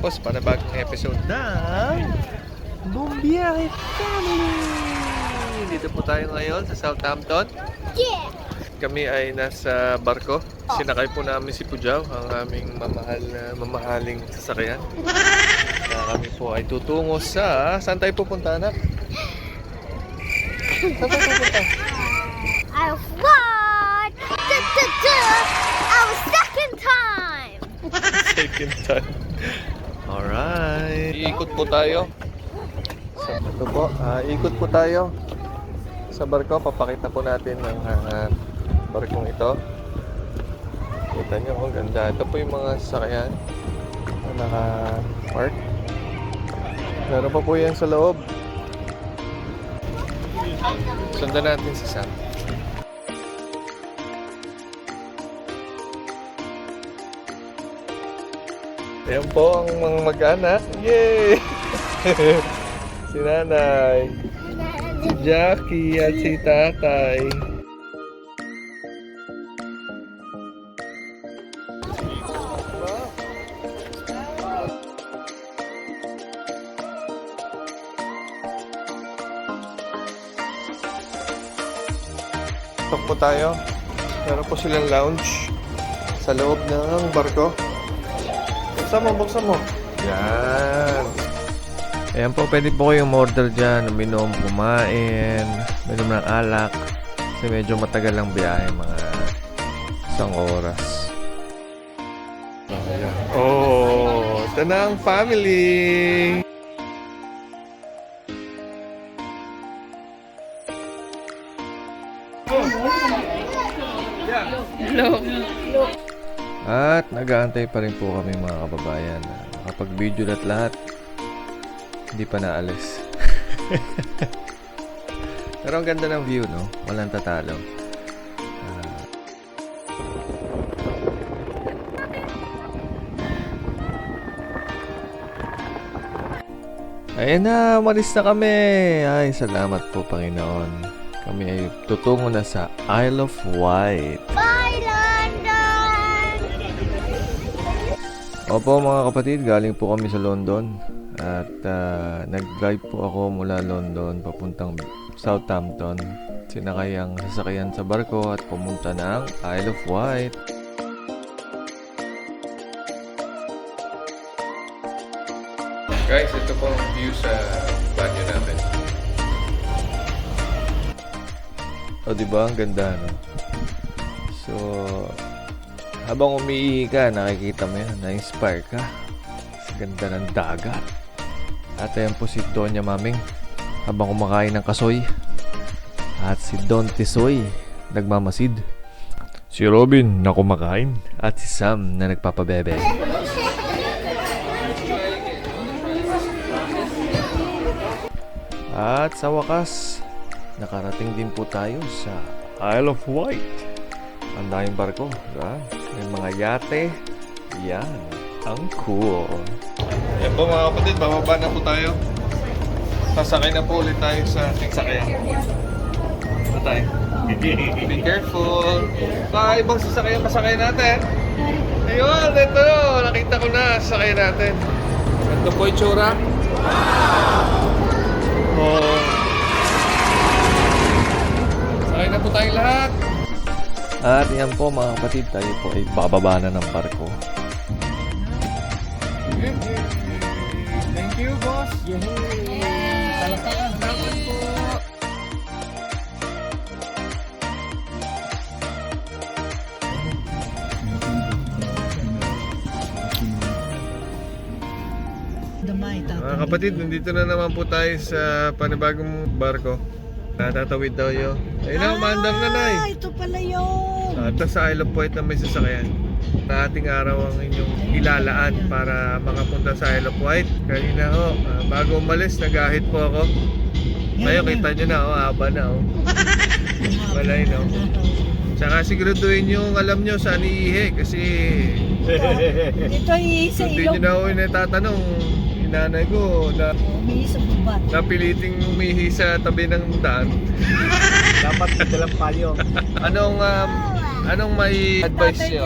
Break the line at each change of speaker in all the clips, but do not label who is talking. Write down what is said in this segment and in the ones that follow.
naman po sa panibagong episode ng Bumbiyahe Family! Dito po tayo ngayon sa Southampton.
Yeah!
Kami ay nasa barko. Sinakay po namin si Pujaw, ang aming mamahaling sasakyan. Kami po ay tutungo sa... Saan tayo pupunta, anak? Saan tayo pupunta?
I won! Our second time!
Second time. Alright. Iikot po tayo. Ito po, ikot po tayo sa barko. Papakita po natin ang barkong ito. Kita nyo, ang ganda. Ito po yung mga sasakyan na naka-park. Meron pa po yan sa loob. Sundan natin si Sam. Ayan po ang mga mag-anak. Yay! Si nanay, si Jackie at si tatay. Tok po tayo. Meron po silang lounge sa loob ng barko. Buksan mo. Yan. Ayan po, pwede po kayong order dyan, uminom, kumain, uminom ng alak. Kasi medyo matagal lang biyahe, mga 1 oras. Ayan. Oh, ito na ang family! At nag-aantay pa rin po kami mga kababayan. Nakapag-video lahat, hindi pa naalis. Pero ang ganda ng view, no? Walang tatalo. Ayan na, umalis na kami. Ay, salamat po Panginoon. Kami ay tutungo na sa Isle of Wight.
Bye, London!
Opo mga kapatid, galing po kami sa London. At nag-drive po ako mula London papuntang Southampton. Sinakay ang sasakyan sa barko at pumunta ng Isle of Wight. Guys, ito po ang view sa banyo natin. O diba, ang ganda, no? So, habang umiihi ka, nakikita mo yan, na-inspire ka sa ganda ng dagat. At ayan po si Doña Maming habang kumakain ng kasoy. At si Don Tisoy nagmamasid. Si Robin na kumakain. At si Sam na nagpapabebe. At sa wakas, nakarating din po tayo sa Isle of Wight. Ang daming barko, diba? May mga yate. Yan, ang cool. Yan po mga kapatid, bababa na po tayo. Sasakay na po ulit tayo sa ating sakyan. Ano tayo? Be careful. Baka ibang sasakyan pasakay natin. Ayun, ito. Nakita ko na sasakay natin. Ito po yung tsura. Oh. Sakay na po tayong lahat. At yan po mga kapatid, tayo po ay bababa na ng barko. Thank you, boss. Salamat po. Mga kapatid, nandito na naman po tayo sa panibagong barko. Natatawid daw yun. Ayun na, umandar na, Nay.
Ito pala yun.
At sa Isle of Wight na may sasakyan. Na ating araw ang inyong ilalaan para makapunta sa Isle of Wight. Kanina ho, bago umalis, nag-ahit po ako. Ngayon, kita nyo na, haba na. Malay, no? Tsaka siguraduhin nyo, alam nyo saan iihi kasi
Ito iisa
hindi nyo na ako natatanong. Nanay ko na
umihi sa bubat.
napiliting umihi sa tabi ng daan.
Dapat dalang palyo.
Anong Anong may advice nyo?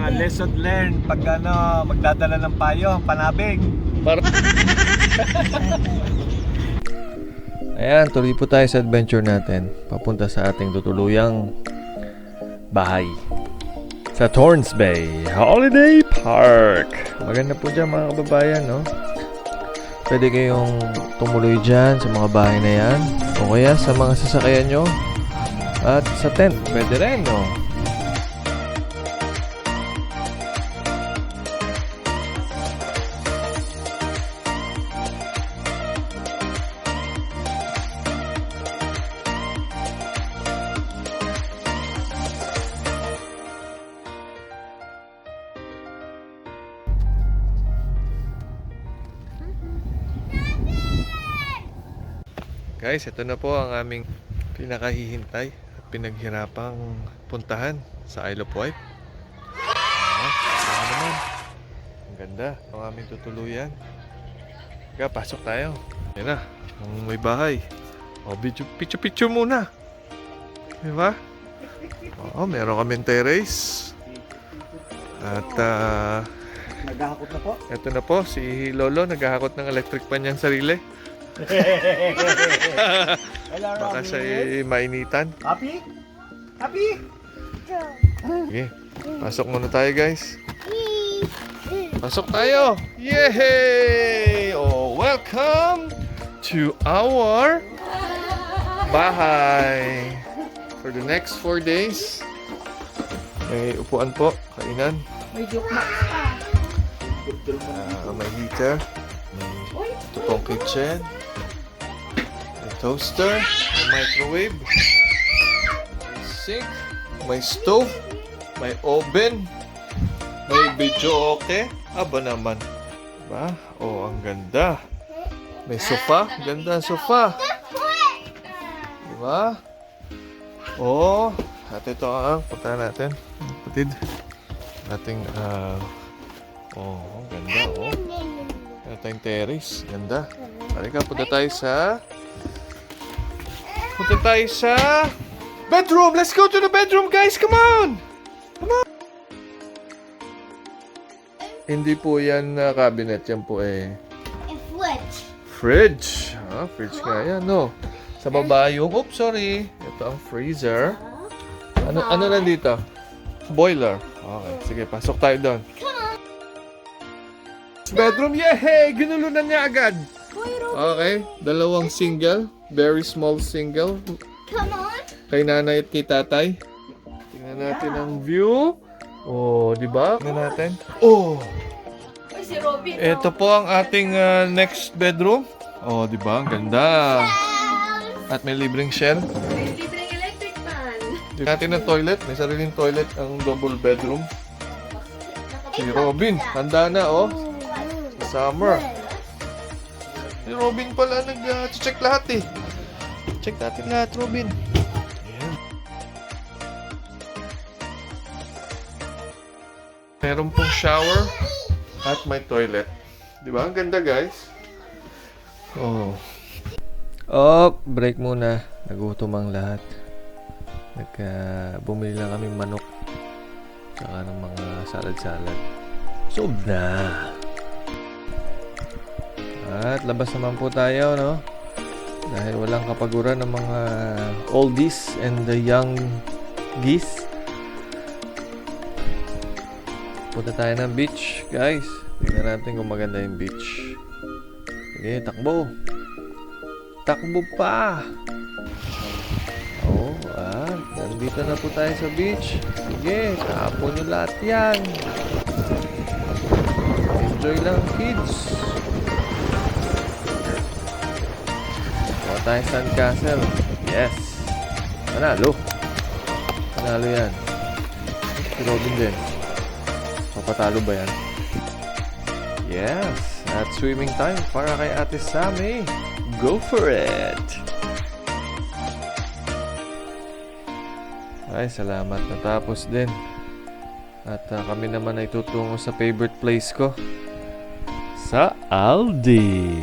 Ang lesson learned pag magdadala ng payo, panabing.
Ayan, tuloy po tayo sa adventure natin. Papunta sa ating tutuluyang bahay. Sa Torrance Bay Holiday Park. Maganda po dyan mga kababayan, no? Pwede kayong tumuloy dyan sa mga bahay na yan. O kaya sa mga sasakyan nyo. At sa tent, pwede rin, no? Guys, ito na po ang aming pinakahihintay at pinaghirapang puntahan sa Isle of Wight. Ano naman? Ang ganda. Ang aming tutuluyan. Kaya, pasok tayo. Yan na. Ang may bahay. O, picture muna. Diba? Oo, meron kaming terrace. At,
Naghahakot na po.
ito na po, si Lolo naghahakot ng electric pan niyang sarili. Baka siya mainitan.
Happy? Happy?
Okay, pasok muna tayo guys. Pasok tayo! Yay! Oh, welcome to our bahay. For the next 4 days, may upuan po, kainan.
May joke na.
May heater, may tutong kitchen, may toaster, may microwave, may sink, may stove, may oven, may video okay. Aba naman. Diba? Oh, ang ganda. May sofa. Ganda ang sofa. Diba? Oh, at ito ang punta natin. Kapatid. Ating, oh, ang ganda, oh. Ito yung terrace. Ganda. Halika, punta tayo sa bedroom! Let's go to the bedroom, guys! Come on! Come on! Hindi po yan cabinet. Yan po fridge. Ah, fridge nga yan, no? Sa baba yung, oops, sorry. Ito ang freezer. Ano nandito? Boiler. Okay, sige, pasok tayo doon. Bedroom, yay! Ginulunan niya agad. Okay, dalawang single. Very small single.
Come on.
Kay nanay at kay tatay. Tingnan natin ang view. Oh, di ba? Tingnan natin. Oh!
Si Robin.
Ito po ang ating next bedroom. Oh, di ba? Ang ganda. At may libreng shell.
May libreng electric fan.
Tingnan natin ang toilet. May sariling toilet ang double bedroom. Si Robin, handa na, oh. Summer. Si Robin pala nag-check lahat eh. Check natin lahat, Robin. Ayan. Meron pong shower at may toilet. Di ba? Ang ganda, guys. Oh. Oh, break muna. Nagutom ang lahat. Bumili lang kami manok. Tsaka ng mga salad-salad. Sob na. At labas naman po tayo, no? Dahil walang kapaguran ng mga oldies and the young geese. Punta tayo ng beach, guys. Tingnan natin kung maganda yung beach. Sige, takbo. Takbo pa. Oh, nandito na po tayo sa beach. Sige, tapon nyo lahat yan. Enjoy lang, kids. Kuha tayo sandcastle. Yes. Panalo. Panalo yan. Si Robin din. Papatalo ba yan? Yes. At swimming time para kay Ate Sammy. Go for it! Ay, salamat. Natapos din. At kami naman ay tutungo sa favorite place ko. Sa Aldi.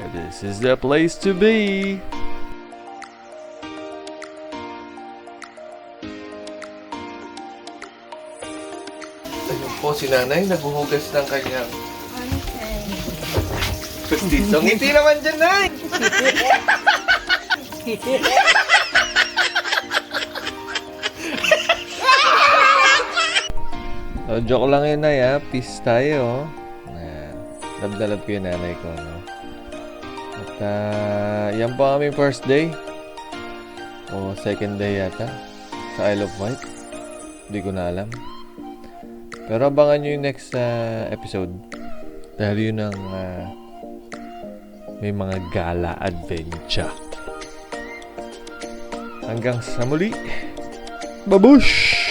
This is the place to be. Ayun po, si nanay naghuhugas ng kanyang
Okay.
pastito. Ngiti naman dyan, nay! So, joke lang yun, nay, ha? Peace tayo, Ayan. Love na love ko yung nanay ko, no? At, yan po ang aming first day. O second day yata. Sa Isle of Wight. Hindi ko na alam. Pero abangan nyo yung next episode. Dahil yun ang may mga gala adventure. Hanggang sa muli. Babush!